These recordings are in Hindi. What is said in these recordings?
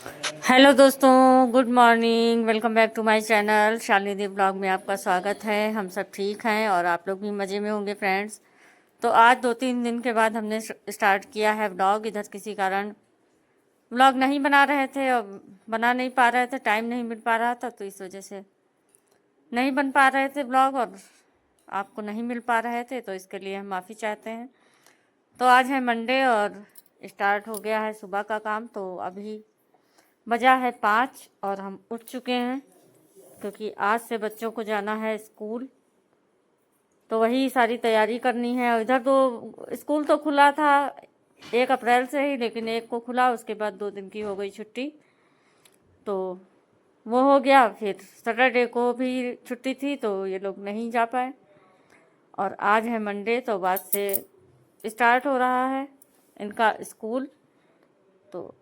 हेलो दोस्तों, good morning. Welcome back to my channel Shalini दी ब्लॉग में आपका स्वागत है। हम सब ठीक हैं और आप लोग भी मज़े में होंगे फ्रेंड्स। तो आज 2-3 दिन के बाद हमने स्टार्ट किया है व्लॉग। इधर किसी कारण व्लॉग नहीं बना रहे थे और बना नहीं पा रहे थे, टाइम नहीं मिल पा रहा था, तो इस वजह से नहीं बन पा रहे थे व्लॉग और आपको नहीं मिल पा रहे थे, तो इसके लिए हम माफ़ी चाहते हैं। तो आज है मंडे और स्टार्ट हो गया है सुबह का काम। तो अभी बजा है 5 और हम उठ चुके हैं क्योंकि आज से बच्चों को जाना है स्कूल, तो वही सारी तैयारी करनी है। और इधर तो स्कूल तो खुला था 1 अप्रैल से ही, लेकिन 1 को खुला, उसके बाद 2 दिन की हो गई छुट्टी, तो वो हो गया। फिर सैटरडे को भी छुट्टी थी तो ये लोग नहीं जा पाए। और आज है मंडे, तो बाद से स्टार्ट हो रहा है इनका स्कूल। तो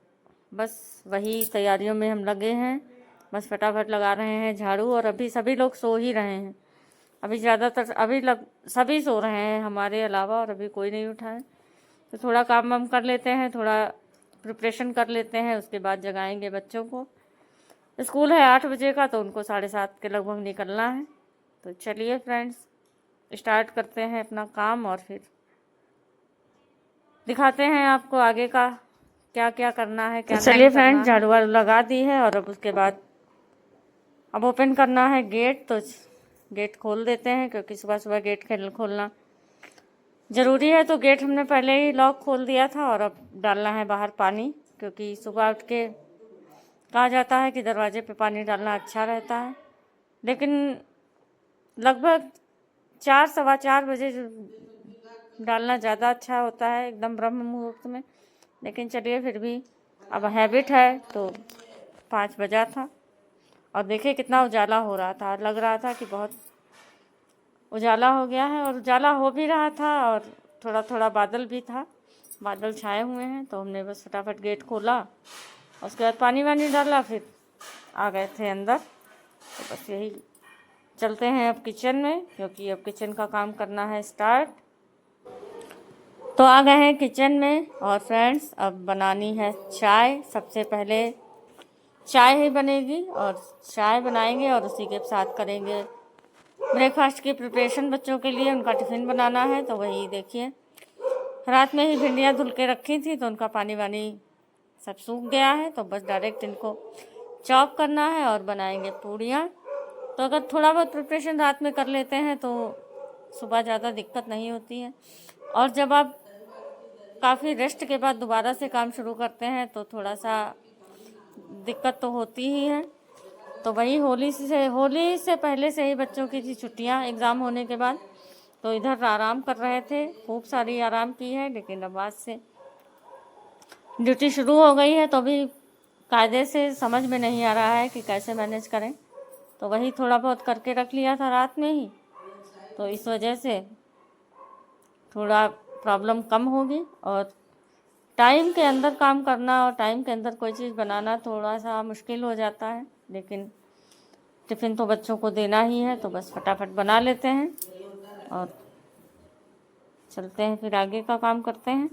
बस वही तैयारियों में हम लगे हैं। बस फटाफट लगा रहे हैं झाड़ू। और अभी सभी लोग सो ही रहे हैं, अभी ज़्यादातर सभी सो रहे हैं हमारे अलावा, और अभी कोई नहीं उठा है। तो थोड़ा काम वाम कर लेते हैं, थोड़ा प्रिपरेशन कर लेते हैं, उसके बाद जगाएंगे बच्चों को। स्कूल है 8 बजे का, तो उनको 7:30 के लगभग निकलना है। तो चलिए फ्रेंड्स, स्टार्ट करते हैं अपना काम और फिर दिखाते हैं आपको आगे का क्या क्या करना है, क्या नहीं। चलिए फ्रेंड्स, झाड़ू वाड़ू लगा दी है और अब उसके बाद अब ओपन करना है गेट। तो गेट खोल देते हैं क्योंकि सुबह सुबह गेट खोलना ज़रूरी है। तो गेट हमने पहले ही लॉक खोल दिया था और अब डालना है बाहर पानी, क्योंकि सुबह उठ के कहा जाता है कि दरवाजे पे पानी डालना अच्छा रहता है, लेकिन लगभग 4-4:15 बजे डालना ज़्यादा अच्छा होता है, एकदम ब्रह्म मुहूर्त में। लेकिन चलिए, फिर भी अब हैबिट है, तो 5 बजा था और देखिए कितना उजाला हो रहा था। लग रहा था कि बहुत उजाला हो गया है, और उजाला हो भी रहा था और थोड़ा थोड़ा बादल भी था, बादल छाए हुए हैं। तो हमने बस फटाफट गेट खोला, उसके बाद पानी वानी डाला, फिर आ गए थे अंदर। तो बस यही, चलते हैं अब किचन में, क्योंकि अब किचन का काम करना है स्टार्ट। तो आ गए हैं किचन में और फ्रेंड्स, अब बनानी है चाय। सबसे पहले चाय ही बनेगी और चाय बनाएंगे और उसी के साथ करेंगे ब्रेकफास्ट की प्रिपरेशन। बच्चों के लिए उनका टिफ़िन बनाना है, तो वही देखिए। रात में ही भिंडियाँ धुल के रखी थी, तो उनका पानी वानी सब सूख गया है, तो बस डायरेक्ट इनको चॉप करना है और बनाएंगे पूड़ियाँ। तो अगर थोड़ा बहुत प्रिपरेशन रात में कर लेते हैं तो सुबह ज़्यादा दिक्कत नहीं होती है। और जब आप काफ़ी रेस्ट के बाद दोबारा से काम शुरू करते हैं तो थोड़ा सा दिक्कत तो होती ही है। तो वही होली से पहले से ही बच्चों की थी छुट्टियां एग्ज़ाम होने के बाद, तो इधर आराम कर रहे थे, खूब सारी आराम की है। लेकिन अब आज से ड्यूटी शुरू हो गई है, तो अभी कायदे से समझ में नहीं आ रहा है कि कैसे मैनेज करें। तो वही थोड़ा बहुत करके रख लिया था रात में ही, तो इस वजह से थोड़ा प्रॉब्लम कम होगी। और टाइम के अंदर काम करना और टाइम के अंदर कोई चीज़ बनाना थोड़ा सा मुश्किल हो जाता है, लेकिन टिफ़िन तो बच्चों को देना ही है, तो बस फटाफट बना लेते हैं और चलते हैं, फिर आगे का काम करते हैं।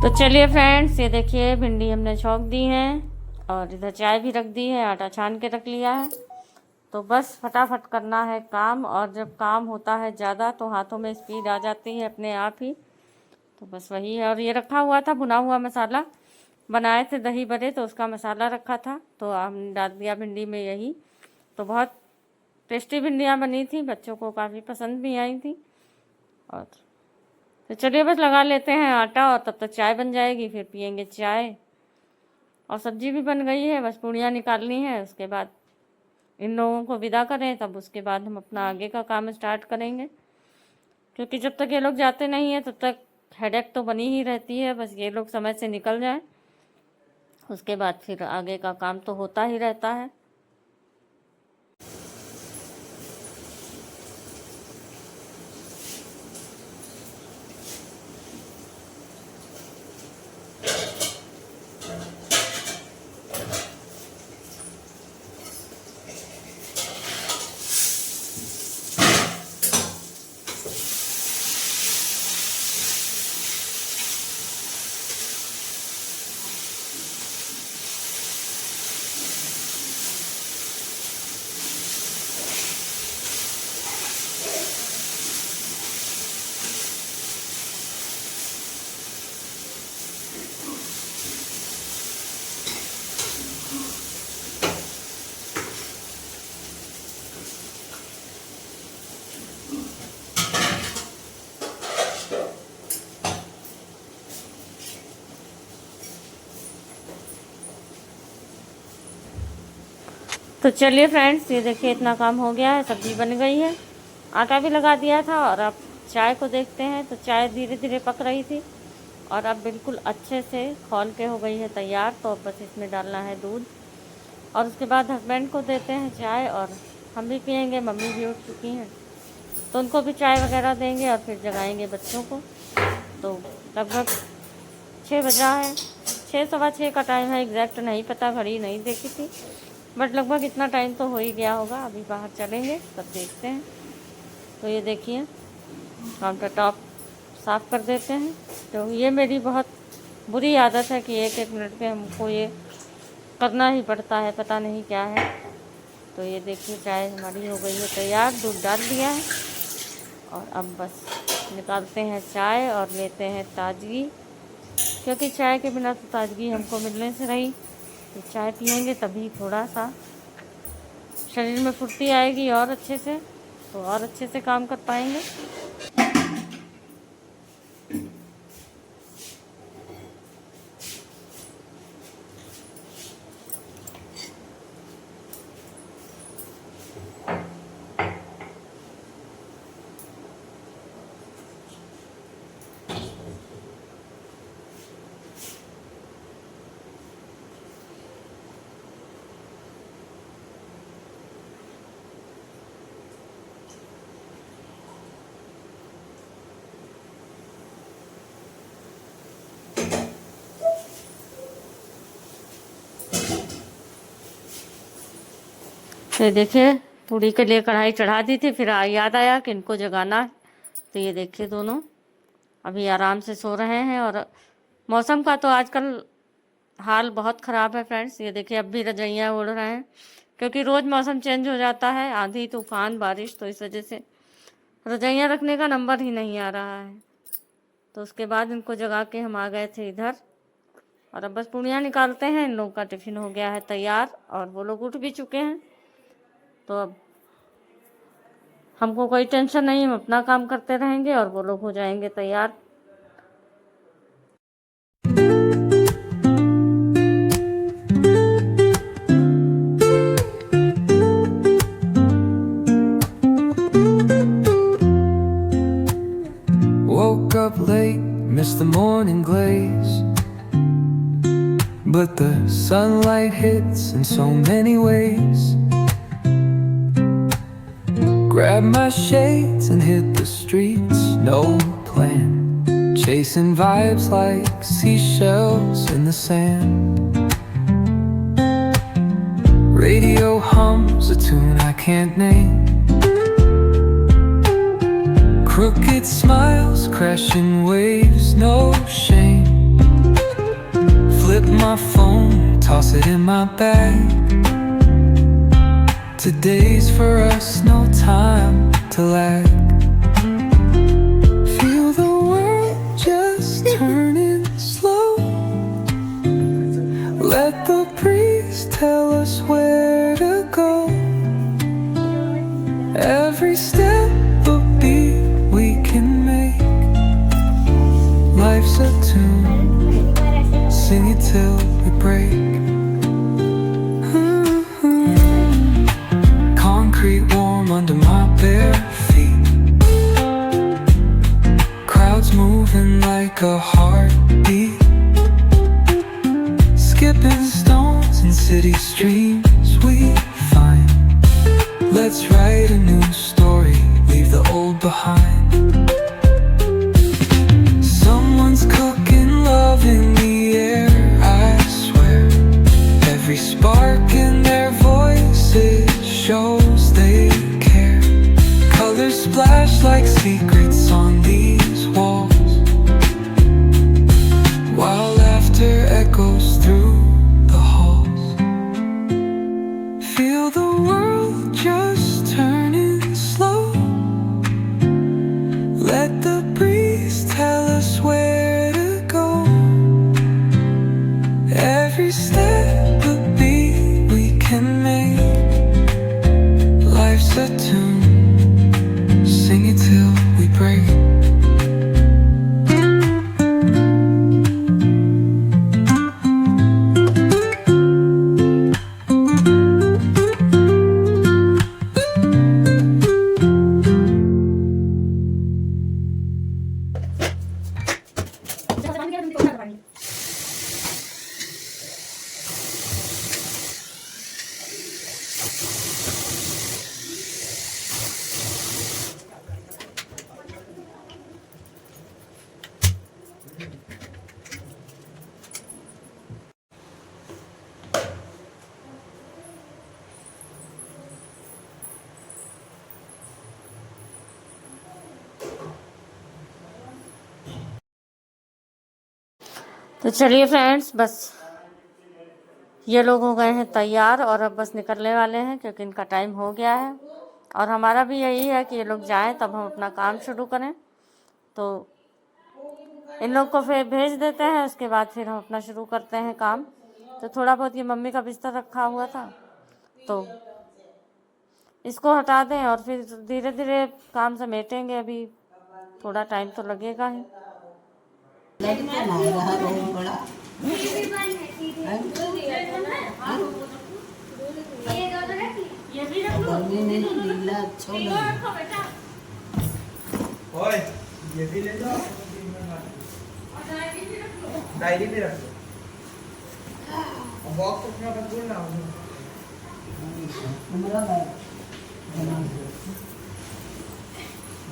तो चलिए फ्रेंड्स, ये देखिए भिंडी हमने छौंक दी है और इधर चाय भी रख दी है, आटा छान के रख लिया है। तो बस फटाफट करना है काम, और जब काम होता है ज़्यादा तो हाथों में स्पीड आ जाती है अपने आप ही। तो बस वही है। और ये रखा हुआ था भुना हुआ मसाला, बनाए थे दही बड़े तो उसका मसाला रखा था, तो हमने डाल दिया भिंडी में यही। तो बहुत टेस्टी भिंडियाँ बनी थी, बच्चों को काफ़ी पसंद भी आई थी। और तो चलिए बस लगा लेते हैं आटा, और तब तक चाय बन जाएगी, फिर पियेंगे चाय। और सब्जी भी बन गई है, बस पूड़ियाँ निकालनी है। उसके बाद इन लोगों को विदा करें, तब उसके बाद हम अपना आगे का काम स्टार्ट करेंगे, क्योंकि जब तक ये लोग जाते नहीं हैं तब तक हेडेक तो बनी ही रहती है। बस ये लोग समय से निकल जाएं, उसके बाद फिर आगे का काम तो होता ही रहता है। तो चलिए फ्रेंड्स, ये देखिए इतना काम हो गया है, सब्ज़ी बन गई है, आटा भी लगा दिया था। और अब चाय को देखते हैं। तो चाय धीरे धीरे पक रही थी और अब बिल्कुल अच्छे से खौल के हो गई है तैयार। तो अब बस इसमें डालना है दूध, और उसके बाद हस्बैंड को देते हैं चाय, और हम भी पियेंगे। मम्मी भी उठ चुकी हैं तो उनको भी चाय वगैरह देंगे, और फिर जगाएंगे बच्चों को। तो लगभग 6 बजा है, 6 सवा 6 का टाइम है, एग्जैक्ट नहीं पता, घड़ी नहीं देखी थी, बट लगभग इतना टाइम तो हो ही गया होगा। अभी बाहर चलेंगे तब देखते हैं। तो ये देखिए काउंटर टॉप साफ़ कर देते हैं। तो ये मेरी बहुत बुरी आदत है कि 1-1 मिनट में हमको ये करना ही पड़ता है, पता नहीं क्या है। तो ये देखिए चाय हमारी हो गई है तैयार, दूध डाल दिया है, और अब बस निकालते हैं चाय और लेते हैं ताजगी, क्योंकि चाय के बिना तो ताजगी हमको मिलने से रही। तो चाय पियेंगे तभी थोड़ा सा शरीर में फुर्ती आएगी और अच्छे से, तो और अच्छे से काम कर पाएंगे। तो देखिए पूड़ी के लिए कढ़ाई चढ़ा दी थी, फिर याद आया कि इनको जगाना है। तो ये देखिए दोनों अभी आराम से सो रहे हैं। और मौसम का तो आजकल हाल बहुत ख़राब है फ्रेंड्स। ये देखिए अब भी रजाइयाँ उड़ रहे हैं, क्योंकि रोज़ मौसम चेंज हो जाता है, आंधी तूफान बारिश, तो इस वजह से रजाइयाँ रखने का नंबर ही नहीं आ रहा है। तो उसके बाद इनको जगा के हम आ गए थे इधर, और अब बस पूड़ियाँ निकालते हैं। इन लोगों का टिफ़िन हो गया है तैयार, और वो लोग उठ भी चुके हैं। तो अब हमको कोई टेंशन नहीं, हम अपना काम करते रहेंगे और वो लोग हो जाएंगे तैयार। Woke up late, missed the morning glaze, but the sunlight hits in so many ways. Grabbed my shades and hit the streets, no plan, chasing vibes like seashells in the sand. Radio hums a tune I can't name, crooked smiles, crashing waves, no shame. Flip my phone, toss it in my bag. Today's for us, no time to lag. Feel the world just turning slow. Let the breeze tell us where to go. Every step a beat we can make. Life's a tune, sing it till we break. Concrete warm under my bare feet. Crowds moving like a heartbeat. Skipping stones in city streams we find. Let's write a new story, leave the old behind. Someone's cooking love in the air, I swear. Every spark in their voices shows they care. Colors splash like secrets on these walls, while laughter echoes through the halls. Feel the world just turning slow. Let the breeze tell us where to go. Every step a beat we can make. Life's a tune, sing it till we break. तो चलिए फ्रेंड्स, बस ये लोग हो गए हैं तैयार और अब बस निकलने वाले हैं क्योंकि इनका टाइम हो गया है। और हमारा भी यही है कि ये लोग जाएं तब हम अपना काम शुरू करें। तो इन लोग को फिर भेज देते हैं, उसके बाद फिर हम अपना शुरू करते हैं काम। तो थोड़ा बहुत ये मम्मी का बिस्तर रखा हुआ था तो इसको हटा दें और फिर धीरे धीरे काम समेटेंगे। अभी थोड़ा टाइम तो लगेगा ही। ये भी ले लो, डायरी भी रख दो, बॉक्स अपना रख ना।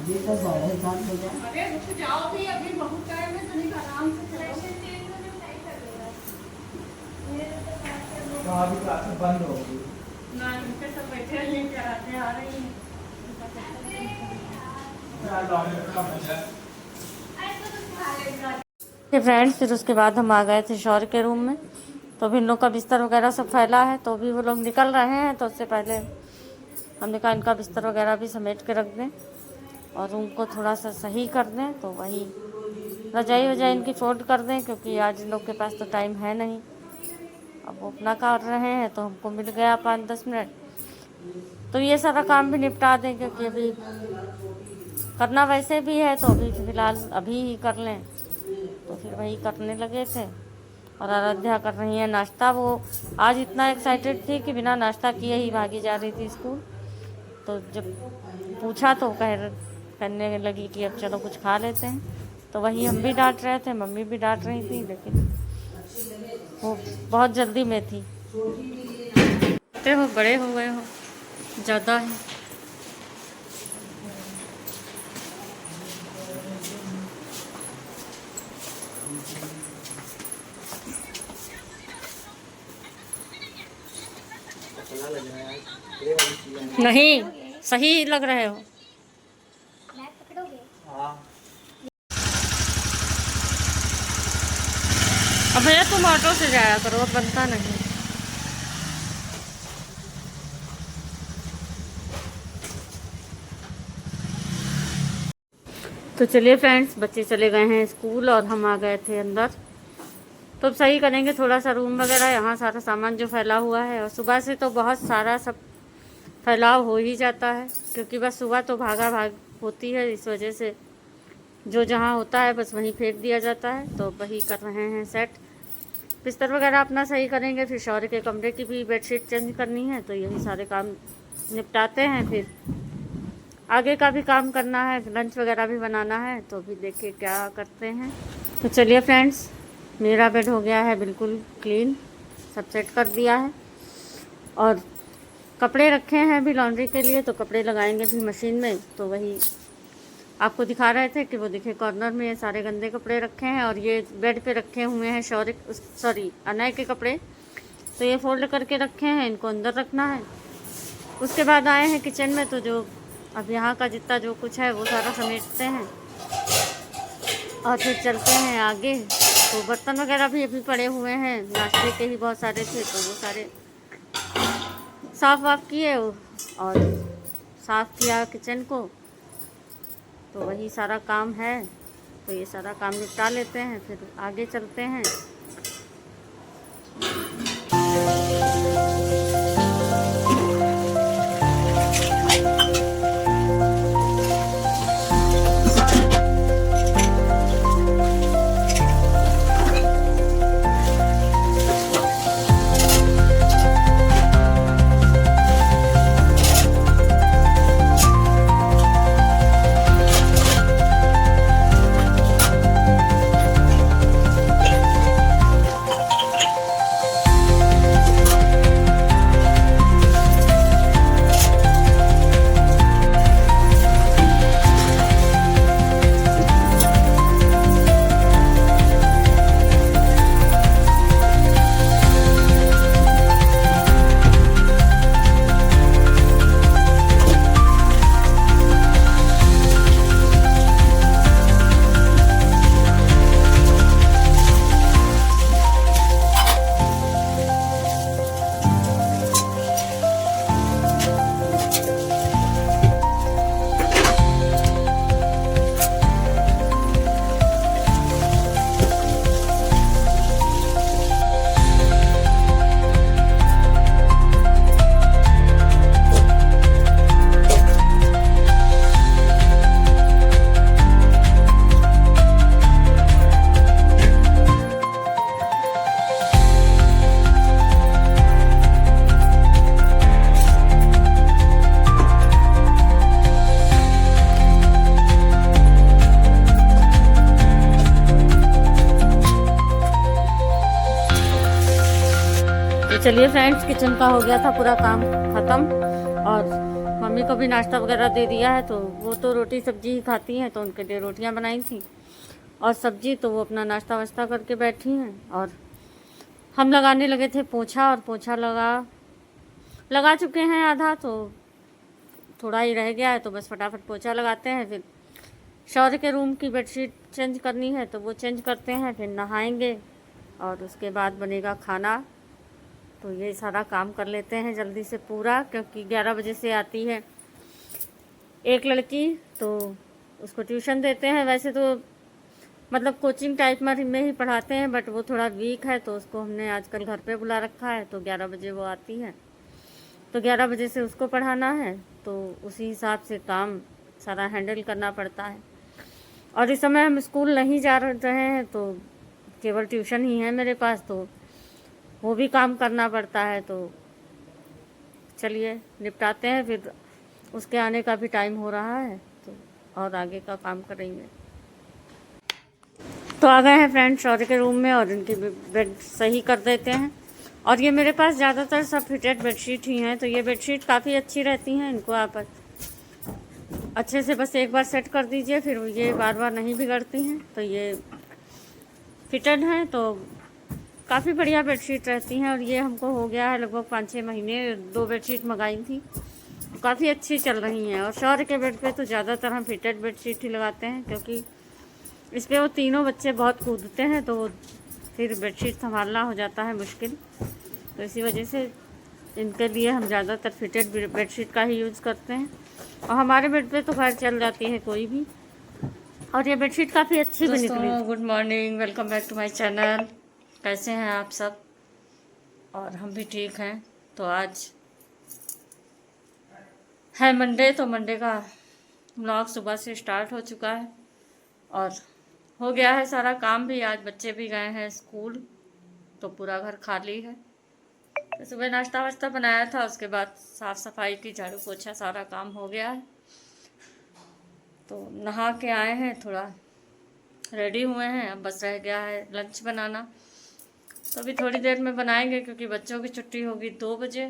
अभी तो 7:30 बजे। अरे रुक जाओ भी, अभी बहुत टाइम है, तो आराम से तो अभी क्लास बंद हो गई ना, इनके सब बैठे हैं, आ रही हैं। फ्रेंड्स, फिर उसके बाद हम आ गए थे शौर्य के रूम में। तो भी इन लोग का बिस्तर वगैरह सब फैला है, तो भी वो लोग निकल रहे हैं। तो उससे पहले हमने कहा इनका बिस्तर वगैरह भी समेट के रख दें और रूम को थोड़ा सा सही कर दें। तो वही रजाई वजाई इनकी फोल्ड कर दें क्योंकि आज इन लोग के पास तो टाइम है नहीं। अब वो अपना कर रहे हैं तो हमको मिल गया 5-10 मिनट, तो ये सारा काम भी निपटा दें क्योंकि अभी करना वैसे भी है। तो अभी फ़िलहाल अभी ही कर लें, तो फिर वही करने लगे थे। और आराध्या कर रही है नाश्ता। वो आज इतना एक्साइटेड थी कि बिना नाश्ता किए ही भागी जा रही थी स्कूल। तो जब पूछा तो कहने लगी कि अब चलो कुछ खा लेते हैं। तो वही हम भी डांट रहे थे, मम्मी भी डांट रही थी, लेकिन वो बहुत जल्दी में थी। छोटे हो बड़े हो गए हो ज़्यादा है। नहीं, सही लग रहे हो। अब भैया तुम ऑटो से जाया करो, अब बनता नहीं। तो चलिए फ्रेंड्स, बच्चे चले गए हैं स्कूल और हम आ गए थे अंदर। तो अब सही करेंगे थोड़ा सा रूम वगैरह, यहाँ सारा सामान जो फैला हुआ है। और सुबह से तो बहुत सारा सब फैलाव हो ही जाता है, क्योंकि बस सुबह तो भागा भाग होती है, इस वजह से जो जहाँ होता है बस वहीं फेंक दिया जाता है। तो वही कर रहे हैं सेट, बिस्तर वगैरह अपना सही करेंगे। फिर शौर्य के कमरे की भी बेडशीट चेंज करनी है, तो यही सारे काम निपटाते हैं। फिर आगे का भी काम करना है, लंच वगैरह भी बनाना है, तो अभी देखिए क्या करते हैं। तो चलिए फ्रेंड्स, मेरा बेड हो गया है बिल्कुल क्लीन, सब सेट कर दिया है। और कपड़े रखे हैं अभी लॉन्ड्री के लिए, तो कपड़े लगाएंगे भी मशीन में। तो वही आपको दिखा रहे थे कि वो देखिए कॉर्नर में ये सारे गंदे कपड़े रखे हैं, और ये बेड पे रखे हुए हैं अनय के कपड़े। तो ये फोल्ड करके रखे हैं, इनको अंदर रखना है। उसके बाद आए हैं किचन में, तो जो अब यहाँ का जितना जो कुछ है वो सारा समेटते हैं और फिर चलते हैं आगे। तो बर्तन वगैरह भी अभी पड़े हुए हैं, नाश्ते के ही बहुत सारे थे, तो वो सारे साफ़ वाफ किए और साफ़ किया किचन को। तो वही सारा काम है, तो ये सारा काम निपटा लेते हैं, फिर आगे चलते हैं। चलिए फ्रेंड्स, किचन का हो गया था पूरा काम ख़त्म, और मम्मी को भी नाश्ता वगैरह दे दिया है। तो वो तो रोटी सब्जी ही खाती हैं, तो उनके लिए रोटियां बनाई थी और सब्जी। तो वो अपना नाश्ता वाश्ता करके बैठी हैं, और हम लगाने लगे थे पोछा, और पोछा लगा चुके हैं आधा, तो थोड़ा ही रह गया है, तो बस फटाफट पोछा लगाते हैं। फिर शौर्य के रूम की बेडशीट चेंज करनी है, तो वो चेंज करते हैं, फिर नहाएंगे और उसके बाद बनेगा खाना। तो ये सारा काम कर लेते हैं जल्दी से पूरा, क्योंकि 11 बजे से आती है एक लड़की, तो उसको ट्यूशन देते हैं। वैसे तो मतलब कोचिंग टाइप में ही पढ़ाते हैं, बट वो थोड़ा वीक है, तो उसको हमने आजकल घर पे बुला रखा है। तो 11 बजे वो आती है, तो 11 बजे से उसको पढ़ाना है, तो उसी हिसाब से काम सारा हैंडल करना पड़ता है। और इस समय हम स्कूल नहीं जा रहे हैं, तो केवल ट्यूशन ही है मेरे पास, तो वो भी काम करना पड़ता है। तो चलिए निपटाते हैं, फिर उसके आने का भी टाइम हो रहा है, तो और आगे का काम करेंगे। तो आ गए हैं फ्रेंड्स शौर्य के रूम में, और इनकी बेड सही कर देते हैं। और ये मेरे पास ज़्यादातर सब फिटेड बेडशीट ही हैं, तो ये बेडशीट काफ़ी अच्छी रहती हैं। इनको आप अच्छे से बस एक बार सेट कर दीजिए, फिर ये बार बार नहीं बिगड़ती हैं। तो ये फिटेड हैं, तो काफ़ी बढ़िया बेडशीट रहती हैं। और ये हमको हो गया है लगभग 5-6 महीने, 2 बेडशीट मंगाई थी, काफ़ी अच्छी चल रही हैं। और शौर्य के बेड पे तो ज़्यादातर हम फिटेड बेडशीट ही लगाते हैं, क्योंकि इस पर वो तीनों बच्चे बहुत कूदते हैं, तो वो फिर बेडशीट संभालना हो जाता है मुश्किल। तो इसी वजह से इनके लिए हम ज़्यादातर फिटेड बेडशीट का ही यूज़ करते हैं। और हमारे बेड पे तो खैर चल जाती है कोई भी। और ये बेडशीट काफ़ी अच्छी भी निकली। Good morning, welcome back to my channel. कैसे हैं आप सब? और हम भी ठीक हैं। तो आज है मंडे, तो मंडे का व्लॉग सुबह से स्टार्ट हो चुका है और हो गया है सारा काम भी। आज बच्चे भी गए हैं स्कूल, तो पूरा घर खाली है। तो सुबह नाश्ता वाश्ता बनाया था, उसके बाद साफ़ सफाई की, झाड़ू पोछा सारा काम हो गया है। तो नहा के आए हैं, थोड़ा रेडी हुए हैं, अब बस रह गया है लंच बनाना। तो अभी थोड़ी देर में बनाएंगे क्योंकि बच्चों की छुट्टी होगी 2 बजे।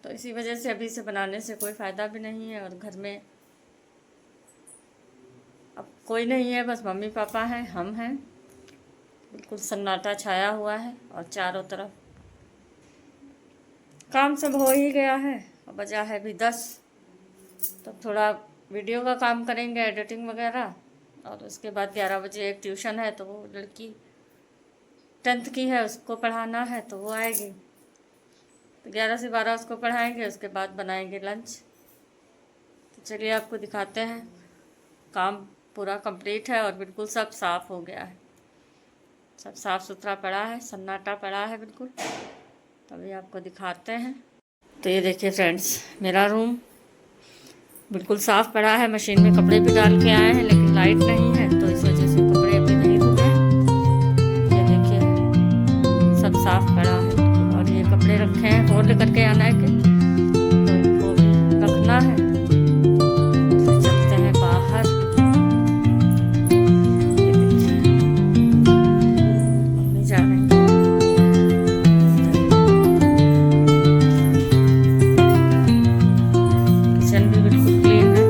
तो इसी वजह से अभी से बनाने से कोई फ़ायदा भी नहीं है। और घर में अब कोई नहीं है, बस मम्मी पापा हैं, हम हैं। बिल्कुल सन्नाटा छाया हुआ है और चारों तरफ काम सब हो ही गया है। और बजा है अभी 10। तो थोड़ा वीडियो का काम करेंगे, एडिटिंग वगैरह। और उसके बाद 11 बजे एक ट्यूशन है, तो वो लड़की 10th की है, उसको पढ़ाना है, तो वो आएगी। तो 11 से 12 उसको पढ़ाएंगे, उसके बाद बनाएंगे लंच। तो चलिए आपको दिखाते हैं। काम पूरा कंप्लीट है और बिल्कुल सब साफ़ हो गया है, सब साफ़ सुथरा पड़ा है, सन्नाटा पड़ा है बिल्कुल। तभी आपको दिखाते हैं। तो ये देखिए फ्रेंड्स, मेरा रूम बिल्कुल साफ़ पड़ा है। मशीन में कपड़े भी डाल के आए हैं, लेकिन लाइट नहीं है, तो इस वजह से कपड़े अभी नहीं धुले। ये देखिए सब साफ़ पड़ा है। और ये कपड़े रखे हैं, फोल्ड करके आना है कि तो इनको भी रखना है। तो चलते हैं बाहर। ये देखिए मम्मी जा रही हैं। किचन भी बिल्कुल क्लीन है,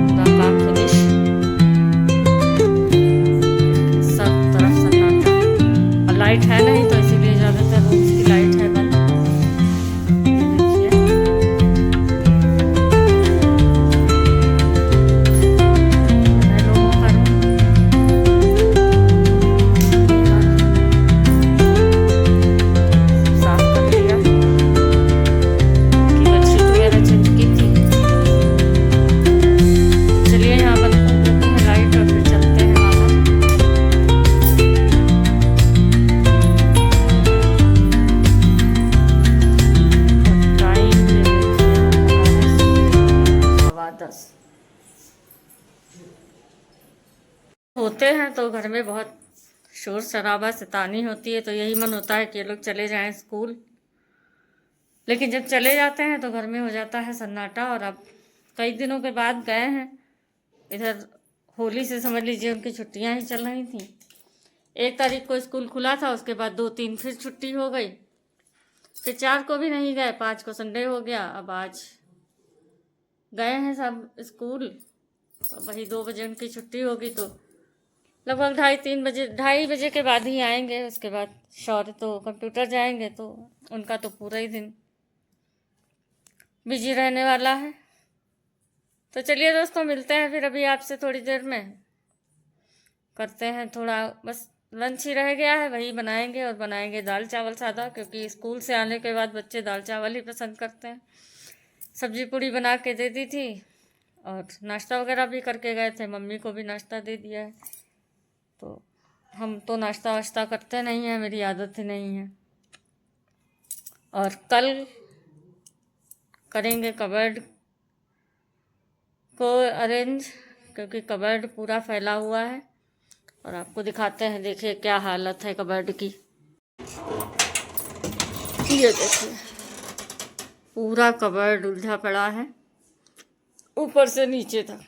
पूरा काम फिनिश, सब तरफ सन्नाटा। और लाइट है नहीं, तो इसीलिए ज़्यादातर रूम्स की लाइट है बंद। ये देखिए है लोगों का रूम। साफ कर लिया कि बेडशीट वगैरह चेंज की थी। चलिए यहाँ बंद कर देते हैं लाइट और फिर चलते हैं बाहर। टाइम ये देखिए 10:15 होते हैं। तो घर में बहुत शोर शराबा शैतानी होती है, तो यही मन होता है कि ये लोग चले जाएं स्कूल। लेकिन जब चले जाते हैं तो घर में हो जाता है सन्नाटा। और अब कई दिनों के बाद गए हैं इधर। होली से समझ लीजिए उनकी छुट्टियां ही चल रही थी। 1 तारीख को स्कूल खुला था, उसके बाद 2-3 फिर छुट्टी हो गई। फिर 4 को भी नहीं गए, 5 को संडे हो गया। अब आज गए हैं सब स्कूल। तो वही 2 बजे उनकी छुट्टी होगी, तो लगभग 2:30 बजे के बाद ही आएंगे। उसके बाद शौर्य तो कंप्यूटर जाएंगे, तो उनका तो पूरा ही दिन बिजी रहने वाला है। तो चलिए दोस्तों, मिलते हैं फिर अभी आपसे थोड़ी देर में। करते हैं थोड़ा, बस लंच ही रह गया है, वही बनाएंगे। और बनाएंगे दाल चावल सादा, क्योंकि स्कूल से आने के बाद बच्चे दाल चावल ही पसंद करते हैं। सब्जी पूड़ी बना के दे दी थी और नाश्ता वगैरह भी करके गए थे। मम्मी को भी नाश्ता दे दिया है। तो हम तो नाश्ता वाश्ता करते नहीं हैं, मेरी आदत ही नहीं है। और कल करेंगे कबर्ड को अरेंज, क्योंकि कबर्ड पूरा फैला हुआ है। और आपको दिखाते हैं, देखिए क्या हालत है कबर्ड की। ये देखिए पूरा कबर्ड उलझा पड़ा है ऊपर से नीचे तक।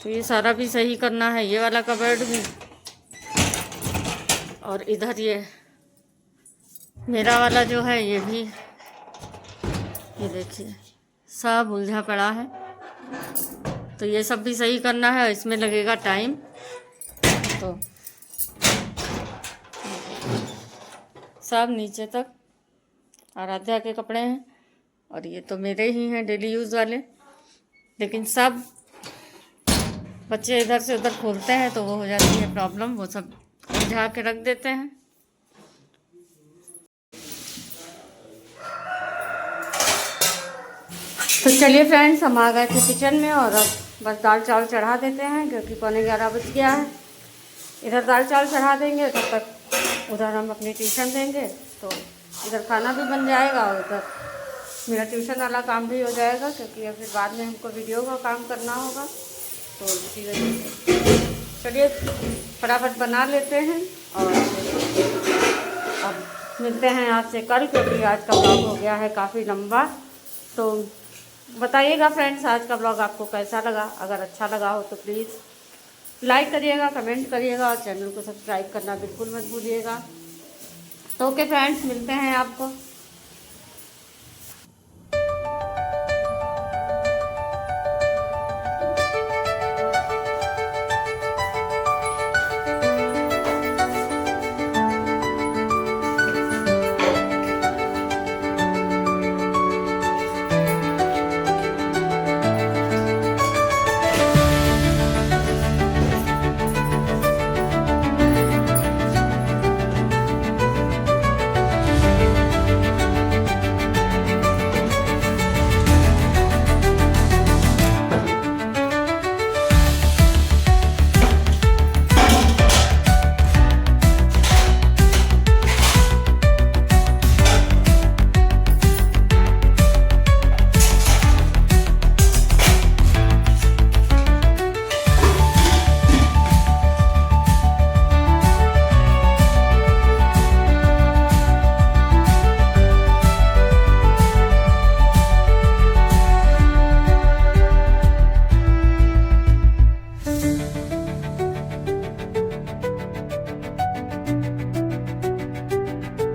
तो ये सारा भी सही करना है, ये वाला कबर्ड भी। और इधर ये मेरा वाला जो है, ये भी, ये देखिए सब उलझा पड़ा है। तो ये सब भी सही करना है, इसमें लगेगा टाइम। तो सब नीचे तक आराध्या के कपड़े हैं और ये तो मेरे ही हैं डेली यूज़ वाले। लेकिन सब बच्चे इधर से उधर खोलते हैं तो वो हो जाती है प्रॉब्लम, वो सब उलझा के रख देते हैं। तो चलिए फ्रेंड्स, हम आ गए थे किचन में और अब बस दाल चावल चढ़ा देते हैं क्योंकि 11:15 बज गया है। इधर दाल चावल चढ़ा देंगे तब तक उधर हम अपनी ट्यूशन देंगे, तो इधर खाना भी बन जाएगा और उधर मेरा ट्यूशन वाला काम भी हो जाएगा, क्योंकि फिर बाद में हमको वीडियो का काम करना होगा। तो इसी वजह से चलिए फटाफट बना लेते हैं और अब मिलते हैं आपसे कल, क्योंकि आज का ब्लॉग हो गया है काफ़ी लंबा। तो बताइएगा फ्रेंड्स आज का ब्लॉग आपको कैसा लगा। अगर अच्छा लगा हो तो प्लीज़ लाइक करिएगा, कमेंट करिएगा और चैनल को सब्सक्राइब करना बिल्कुल मत भूलिएगा। तो ओके फ्रेंड्स, मिलते हैं आपको